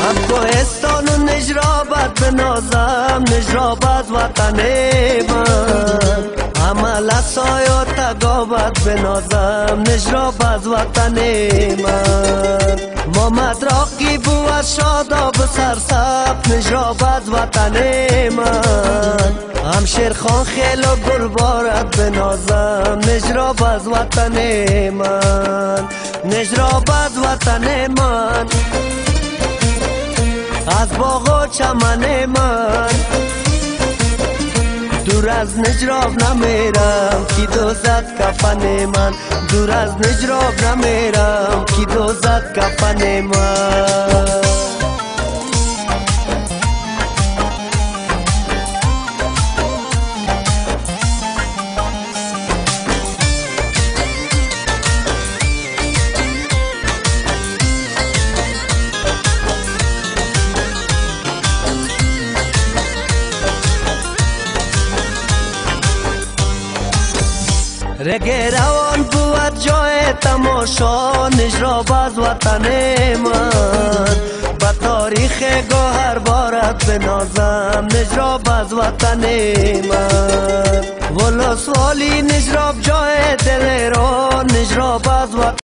هم کوهستان و نجرابت بنازم، نجرابت وطن من. هم لسای و تگابت بنازم، نجرابت وطن من. محمد راقیب و شاداب سرسبز، نجرابت وطن من. هم شیرخان خیل و گلبارت بنازم، نجرابت وطن من. نجرابت وطن من، از باغ و چمن من. دور از نجراب نمیرم کی دوزد کفن من. دور از نجراب نمیرم کی دوزد کفن من. رگ روان بود جای تماشا، نجرابت وطن من. با تاریخ گوهر بارت بنازم، نجرابت وطن